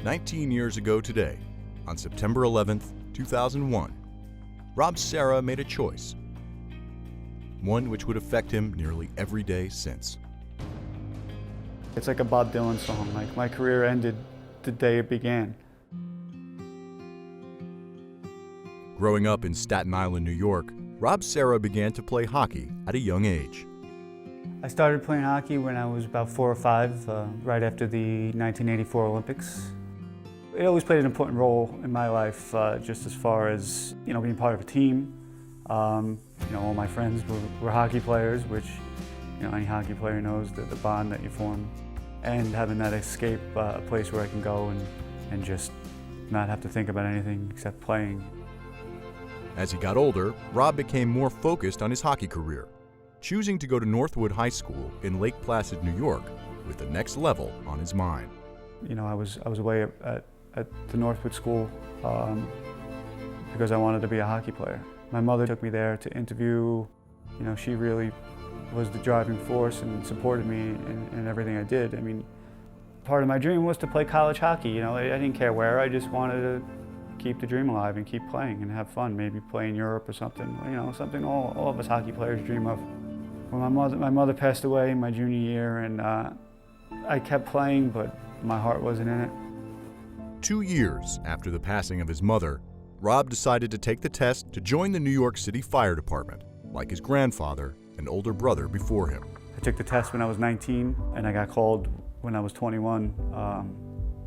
19 years ago today, on September 11th, 2001, Rob Serra made a choice, one which would affect him nearly every day since. It's like a Bob Dylan song, like my career ended the day it began. Growing up in Staten Island, New York, Rob Serra began to play hockey at a young age. I started playing hockey when I was about 4 or 5, right after the 1984 Olympics. It always played an important role in my life, just as far as being part of a team. All my friends were hockey players, which any hockey player knows the bond that you form, and having that escape, a place where I can go and just not have to think about anything except playing. As he got older, Rob became more focused on his hockey career, choosing to go to Northwood High School in Lake Placid, New York, with the next level on his mind. I was away at the Northwood School because I wanted to be a hockey player. My mother took me there to interview. She really was the driving force and supported me in everything I did. I mean, part of my dream was to play college hockey. I didn't care where. I just wanted to keep the dream alive and keep playing and have fun. Maybe play in Europe or something. Something all of us hockey players dream of. Well, my mother passed away in my junior year, and I kept playing, but my heart wasn't in it. 2 years after the passing of his mother, Rob decided to take the test to join the New York City Fire Department, like his grandfather and older brother before him. I took the test when I was 19, and I got called when I was 21,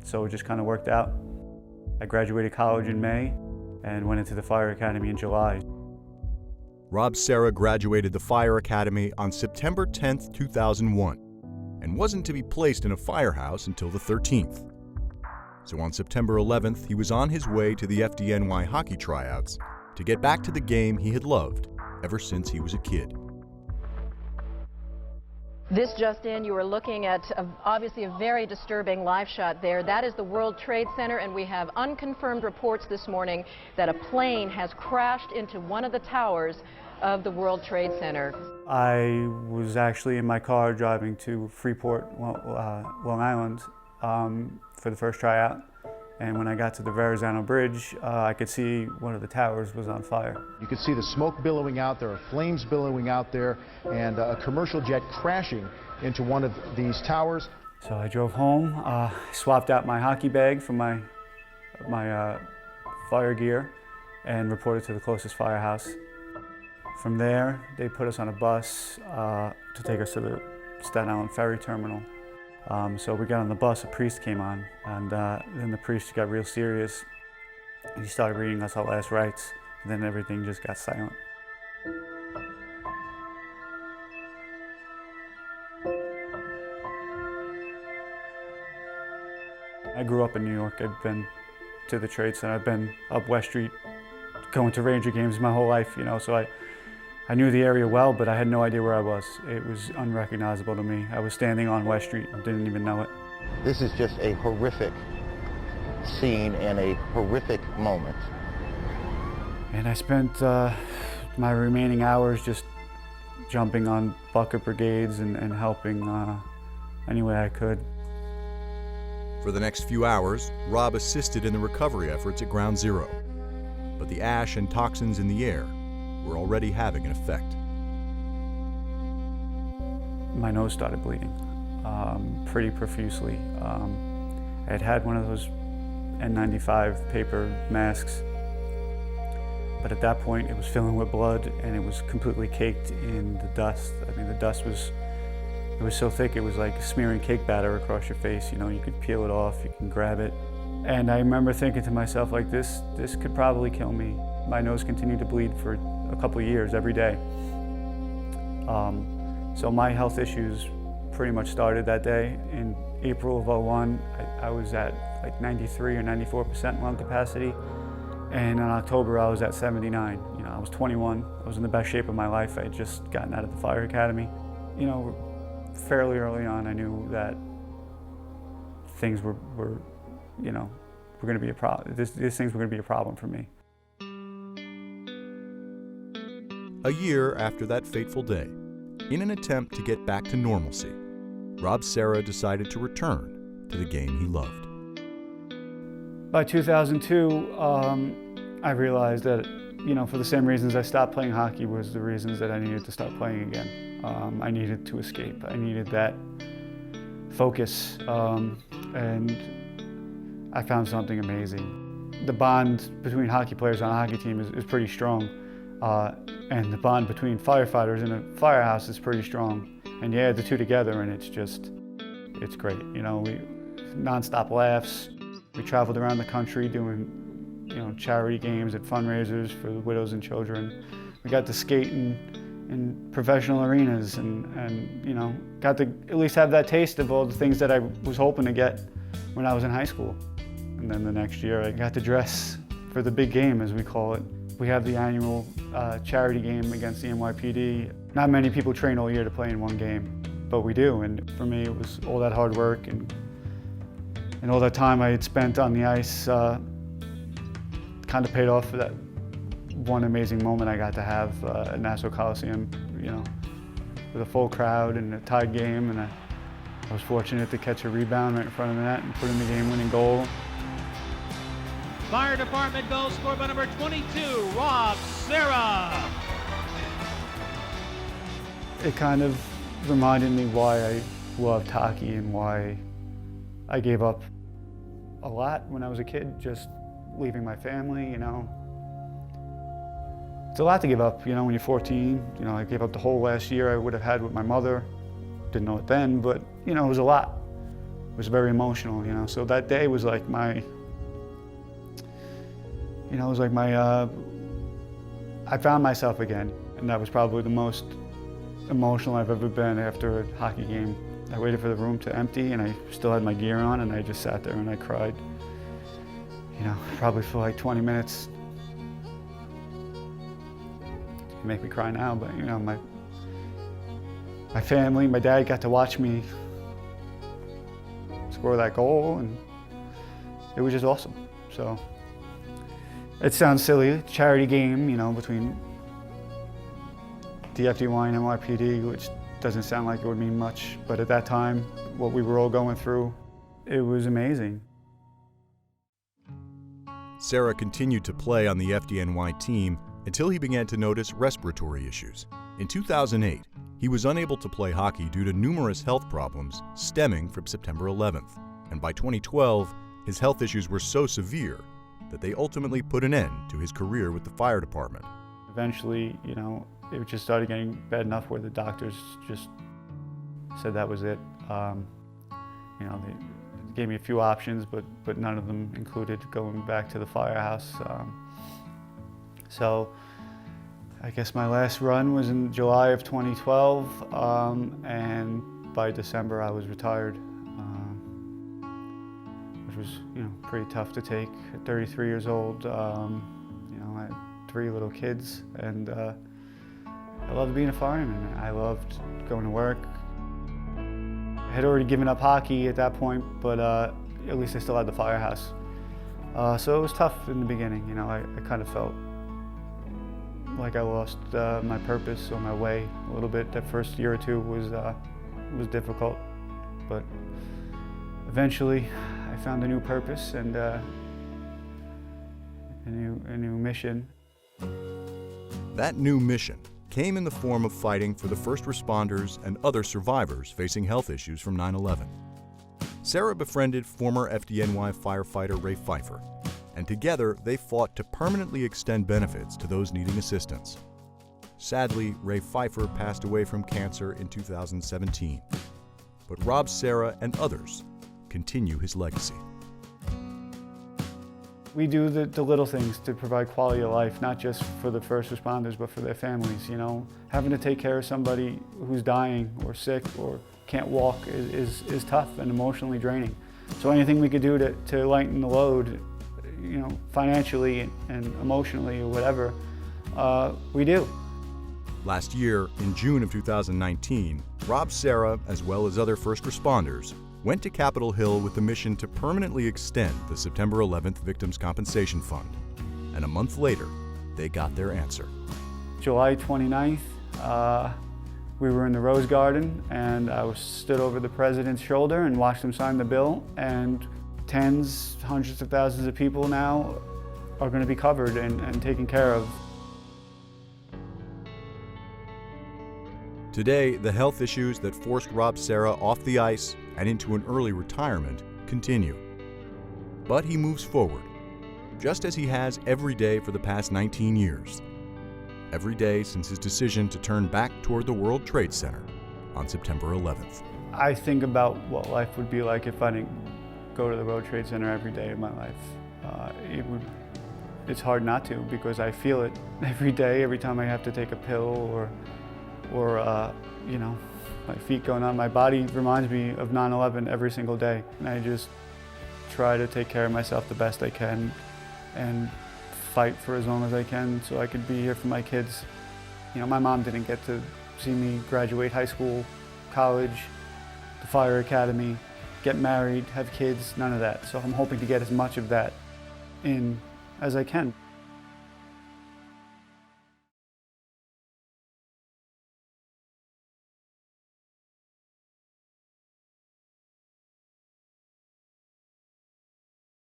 so it just kind of worked out. I graduated college in May and went into the Fire Academy in July. Rob Serra graduated the Fire Academy on September 10th, 2001, and wasn't to be placed in a firehouse until the 13th. So on September 11th, he was on his way to the FDNY hockey tryouts to get back to the game he had loved ever since he was a kid. This just in, you are looking at obviously a very disturbing live shot there. That is the World Trade Center, and we have unconfirmed reports this morning that a plane has crashed into one of the towers of the World Trade Center. I was actually in my car driving to Freeport, Long Island, for the first tryout. And when I got to the Verrazano Bridge, I could see one of the towers was on fire. You could see the smoke billowing out there, flames billowing out there, and a commercial jet crashing into one of these towers. So I drove home, swapped out my hockey bag for my fire gear, and reported to the closest firehouse. From there, they put us on a bus to take us to the Staten Island ferry terminal. So we got on the bus, a priest came on, and then the priest got real serious. He started reading us our last rites, and then everything just got silent. I grew up in New York. I've been to the Trade Center. I've been up West Street, going to Ranger games my whole life, so I knew the area well, but I had no idea where I was. It was unrecognizable to me. I was standing on West Street and didn't even know it. This is just a horrific scene and a horrific moment. And I spent my remaining hours just jumping on bucket brigades and helping any way I could. For the next few hours, Rob assisted in the recovery efforts at Ground Zero. But the ash and toxins in the air were already having an effect. My nose started bleeding pretty profusely. I had one of those N95 paper masks, but at that point it was filling with blood and it was completely caked in the dust. I mean, the dust was so thick it was like smearing cake batter across your face. You could peel it off, you can grab it. And I remember thinking to myself, like, this could probably kill me. My nose continued to bleed for a couple of years, every day. So my health issues pretty much started that day. In April of '01, I was at like 93 or 94% lung capacity. And in October, I was at 79. I was 21. I was in the best shape of my life. I had just gotten out of the Fire Academy. Fairly early on, I knew that things were going to be a problem. These things were going to be a problem for me. A year after that fateful day, in an attempt to get back to normalcy, Rob Serra decided to return to the game he loved. By 2002, I realized that, for the same reasons I stopped playing hockey was the reasons that I needed to start playing again. I needed to escape. I needed that focus, and I found something amazing. The bond between hockey players on a hockey team is pretty strong, and the bond between firefighters in a firehouse is pretty strong. And you add the two together and it's great. We nonstop laughs. We traveled around the country doing charity games at fundraisers for the widows and children. We got to skate in professional arenas and got to at least have that taste of all the things that I was hoping to get when I was in high school. And then the next year I got to dress for the big game, as we call it. We have the annual charity game against the NYPD. Not many people train all year to play in one game, but we do. And for me, it was all that hard work and all that time I had spent on the ice kind of paid off for that one amazing moment I got to have at Nassau Coliseum, with a full crowd and a tied game, and I was fortunate to catch a rebound right in front of the net and put in the game-winning goal. Fire department goal scored by number 22, Rob Serra. It kind of reminded me why I loved hockey and why I gave up a lot when I was a kid, just leaving my family, It's a lot to give up, when you're 14. I gave up the whole last year I would have had with my mother. Didn't know it then, but, it was a lot. It was very emotional, So that day was like my, I found myself again. And that was probably the most emotional I've ever been after a hockey game. I waited for the room to empty and I still had my gear on and I just sat there and I cried, probably for like 20 minutes. It make me cry now, but my family, my dad got to watch me score that goal and it was just awesome. So it sounds silly, charity game, between the FDY and NYPD, which doesn't sound like it would mean much, but at that time, what we were all going through, it was amazing. Serra continued to play on the FDNY team until he began to notice respiratory issues. In 2008, he was unable to play hockey due to numerous health problems stemming from September 11th. And by 2012, his health issues were so severe that they ultimately put an end to his career with the fire department. Eventually, it just started getting bad enough where the doctors just said that was it. They gave me a few options, but none of them included going back to the firehouse. So I guess my last run was in July of 2012, and by December I was retired, which was pretty tough to take at 33 years old. I had 3 little kids, and I loved being a fireman. I loved going to work. I had already given up hockey at that point, but at least I still had the firehouse. So it was tough in the beginning. I kind of felt like I lost my purpose or my way a little bit. That first year or two was difficult, but eventually I found a new purpose and a new mission. That new mission came in the form of fighting for the first responders and other survivors facing health issues from 9/11. Serra befriended former FDNY firefighter Ray Fifer, and together they fought to permanently extend benefits to those needing assistance. Sadly, Ray Fifer passed away from cancer in 2017, but Rob Serra and others continue his legacy. We do the little things to provide quality of life, not just for the first responders, but for their families. Having to take care of somebody who's dying or sick or can't walk is tough and emotionally draining. So anything we could do to lighten the load, financially and emotionally or whatever, we do. Last year, in June of 2019, Rob Serra, as well as other first responders, went to Capitol Hill with the mission to permanently extend the September 11th Victims' Compensation Fund. And a month later, they got their answer. July 29th, we were in the Rose Garden, and I stood over the president's shoulder and watched him sign the bill. And tens, hundreds of thousands of people now are going to be covered and taken care of. Today, the health issues that forced Rob Serra off the ice and into an early retirement continue. But he moves forward, just as he has every day for the past 19 years. Every day since his decision to turn back toward the World Trade Center on September 11th. I think about what life would be like if I didn't go to the World Trade Center every day of my life. It's hard not to, because I feel it every day, every time I have to take a pill or you know, my feet going on. My body reminds me of 9/11 every single day. And I just try to take care of myself the best I can and fight for as long as I can so I could be here for my kids. You know, my mom didn't get to see me graduate high school, college, the fire academy, get married, have kids, none of that. So I'm hoping to get as much of that in as I can.